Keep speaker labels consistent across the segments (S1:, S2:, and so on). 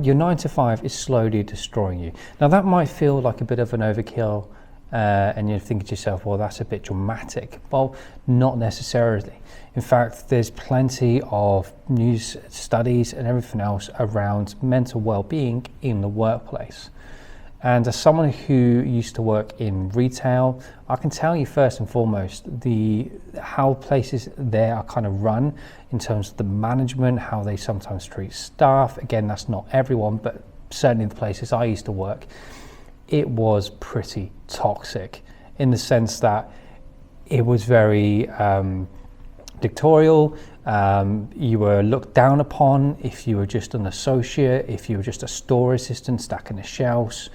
S1: Your 9 to 5 is slowly destroying you. Now that might feel like a bit of an overkill, and you're thinking to yourself, well, that's a bit dramatic. Well, not necessarily. In fact, there's plenty of news studies and everything else around mental well-being in the workplace. And as someone who used to work in retail, I can tell you first and foremost how places there are kind of run in terms of the management, how they sometimes treat staff. Again, that's not everyone, but certainly the places I used to work, it was pretty toxic in the sense that it was very dictatorial. You were looked down upon if you were just an associate, if you were just a store assistant stacking the shelves.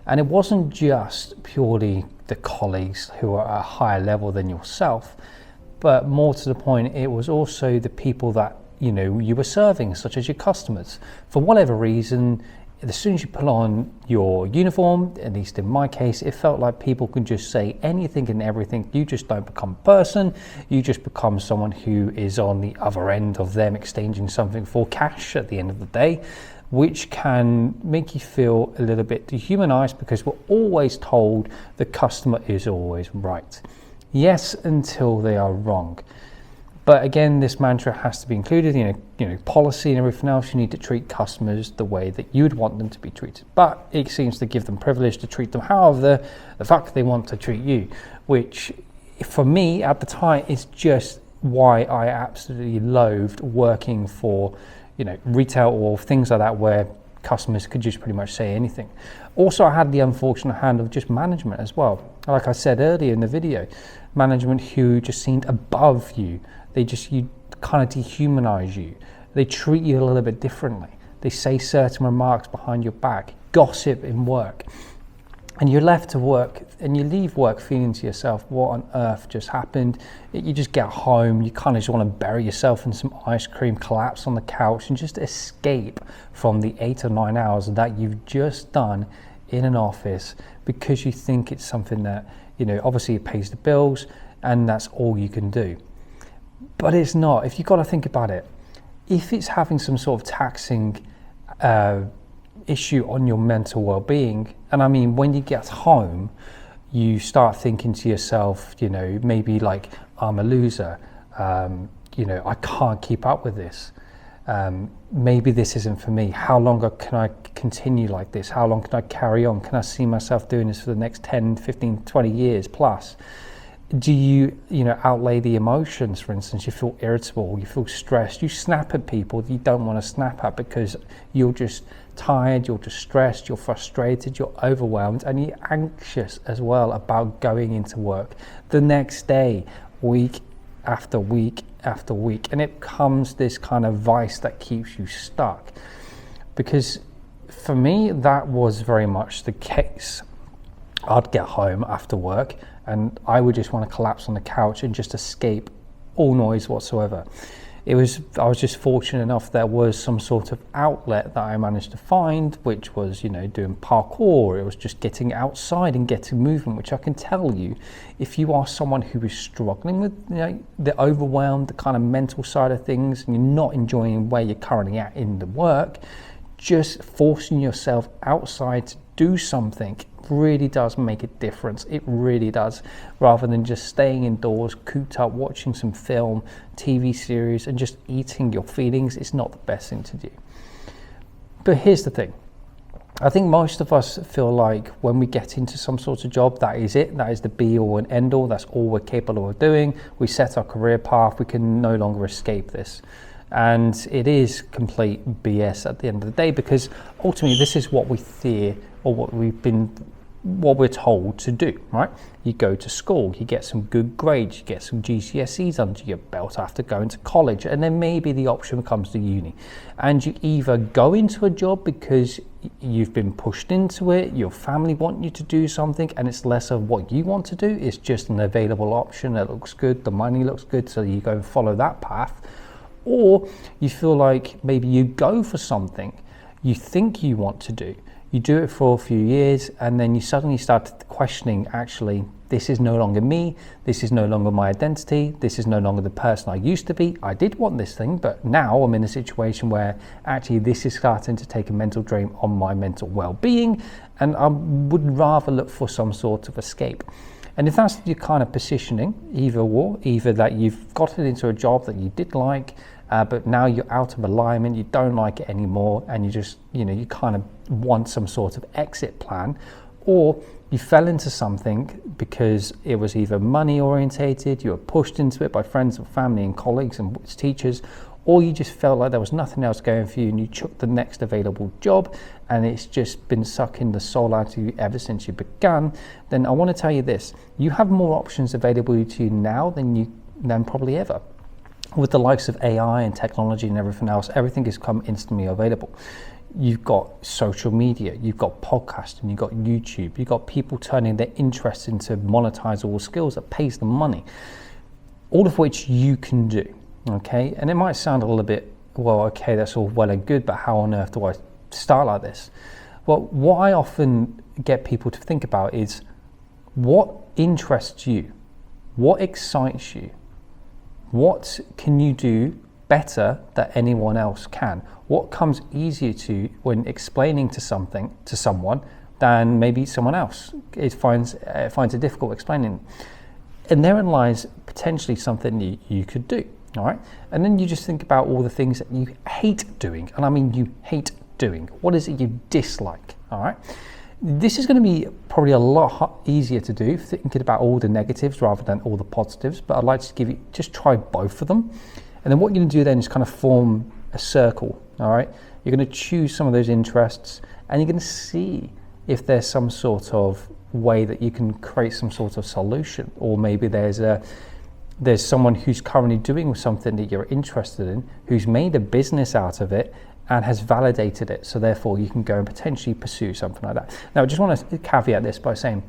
S1: And it wasn't just purely the colleagues who are at a higher level than yourself, but more to the point, it was also the people that you were serving, such as your customers. For whatever reason, as soon as you put on your uniform, at least in my case, it felt like people could just say anything and everything. You just don't become a person, you just become someone who is on the other end of them exchanging something for cash at the end of the day, which can make you feel a little bit dehumanized because we're always told the customer is always right. Yes, until they are wrong. But again, this mantra has to be included, policy and everything else. You need to treat customers the way that you'd want them to be treated. But it seems to give them privilege to treat them however the fuck they want to treat you, which for me at the time is just why I absolutely loathed working for, retail or things like that where customers could just pretty much say anything. Also, I had the unfortunate hand of just management as well. Like I said earlier in the video, management who just seemed above you. You kind of dehumanize you. They treat you a little bit differently. They say certain remarks behind your back, gossip in work. And you're left to work and you leave work feeling to yourself, what on earth just happened? You just get home, you kind of just want to bury yourself in some ice cream, collapse on the couch and just escape from the 8 or 9 hours that you've just done in an office because you think it's something that, obviously it pays the bills and that's all you can do. But it's not. If you've got to think about it, if it's having some sort of taxing issue on your mental well-being, and I mean, when you get home, you start thinking to yourself, maybe like, I'm a loser, I can't keep up with this. Maybe this isn't for me. How long can I continue like this? How long can I carry on? Can I see myself doing this for the next 10, 15, 20 years plus? Do you outlay the emotions? For instance, you feel irritable, you feel stressed, you snap at people you don't want to snap at because you're just tired, you're just stressed, you're frustrated, you're overwhelmed, and you're anxious as well about going into work the next day, week after week after week. And it becomes this kind of vice that keeps you stuck. Because for me, that was very much the case. I'd get home after work and I would just want to collapse on the couch and just escape all noise whatsoever. I was just fortunate enough there was some sort of outlet that I managed to find, which was, doing parkour. It was just getting outside and getting movement, which I can tell you, if you are someone who is struggling with the overwhelmed, the kind of mental side of things, and you're not enjoying where you're currently at in the work, just forcing yourself outside to do something really does make a difference. It really does, rather than just staying indoors, cooped up, watching some film, TV series, and just eating your feelings. It's not the best thing to do. But here's the thing. I think most of us feel like when we get into some sort of job, that is it. That is the be all and end all. That's all we're capable of doing. We set our career path. We can no longer escape this. And it is complete BS at the end of the day, because ultimately this is what we fear, or what we're told to do, right? You go to school, you get some good grades, you get some GCSEs under your belt after going to college, and then maybe the option comes to uni. And you either go into a job because you've been pushed into it, your family want you to do something, and it's less of what you want to do, it's just an available option that looks good, the money looks good, so you go and follow that path. Or you feel like maybe you go for something you think you want to do, you do it for a few years, and then you suddenly start questioning, actually, This is no longer me. This is no longer my identity. This is no longer the person I used to be. I did want this thing, but now I'm in a situation where actually this is starting to take a mental drain on my mental well-being, and I would rather look for some sort of escape. And if that's your kind of positioning, either that you've gotten into a job that you did like, but now you're out of alignment, you don't like it anymore, and you just, you kind of want some sort of exit plan, or you fell into something because it was either money orientated, you were pushed into it by friends and family and colleagues and teachers, or you just felt like there was nothing else going for you and you took the next available job and it's just been sucking the soul out of you ever since you began, then I want to tell you this: you have more options available to you now than probably ever. With the likes of AI and technology and everything else, everything has come instantly available. You've got social media, you've got podcasting, you've got YouTube, you've got people turning their interest into monetizable skills that pays them money, all of which you can do, okay? And it might sound a little bit, well, okay, that's all well and good, but how on earth do I start like this? Well, what I often get people to think about is what interests you, what excites you, what can you do better than anyone else can? What comes easier to you when explaining to someone than maybe someone else finds it difficult explaining? And therein lies potentially something you could do, all right? And then you just think about all the things that you hate doing, and I mean you hate doing. What is it you dislike, all right? This is going to be probably a lot easier to do, thinking about all the negatives rather than all the positives, but I'd like to just try both of them. And then what you're going to do then is kind of form a circle, all right? You're going to choose some of those interests and you're going to see if there's some sort of way that you can create some sort of solution, or maybe there's someone who's currently doing something that you're interested in, who's made a business out of it and has validated it, so therefore you can go and potentially pursue something like that. Now, I just want to caveat this by saying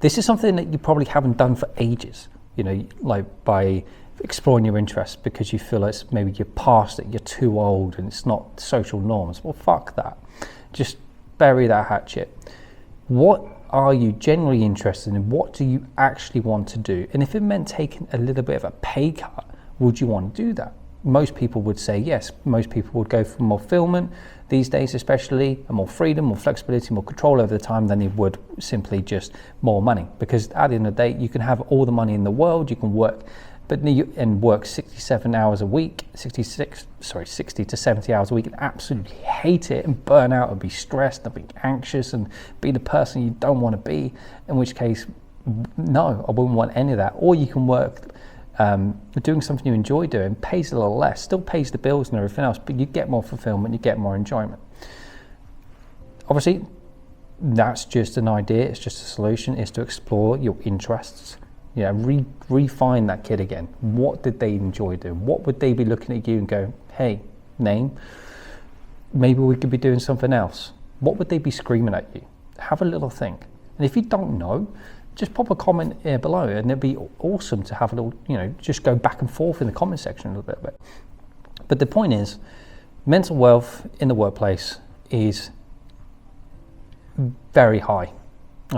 S1: this is something that you probably haven't done for ages, like by exploring your interests because you feel it's maybe you're past it, you're too old and it's not social norms. Well, fuck that. Just bury that hatchet. What are you generally interested in? What do you actually want to do? And if it meant taking a little bit of a pay cut, would you want to do that? Most people would say yes. Most people would go for more fulfillment these days, especially, and more freedom, more flexibility, more control over the time than they would simply just more money. Because at the end of the day, you can have all the money in the world, you can work, work 67 hours a week, 60 to 70 hours a week, and absolutely hate it and burn out and be stressed and be anxious and be the person you don't want to be, in which case, no, I wouldn't want any of that. Or you can work doing something you enjoy doing, pays a little less, still pays the bills and everything else, but you get more fulfillment, you get more enjoyment. Obviously, that's just an idea, it's just a solution, is to explore your interests. Refine that kid again. What did they enjoy doing? What would they be looking at you and go, hey, name, maybe we could be doing something else? What would they be screaming at you? Have a little think. And if you don't know, just pop a comment here below, and it'd be awesome to have a little, just go back and forth in the comment section a little bit. But the point is, mental wealth in the workplace is very high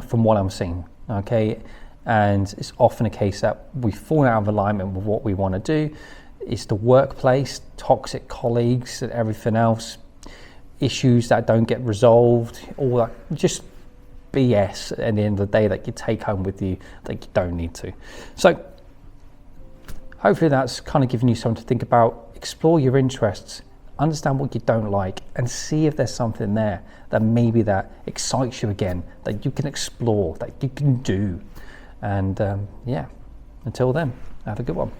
S1: from what I'm seeing, okay? And it's often a case that we fall out of alignment with what we want to do. It's the workplace, toxic colleagues and everything else, issues that don't get resolved, all that, just BS at the end of the day that you take home with you that you don't need to. So hopefully that's kind of giving you something to think about. Explore your interests, understand what you don't like, and see if there's something there that maybe that excites you again, that you can explore, that you can do. And until then, have a good one.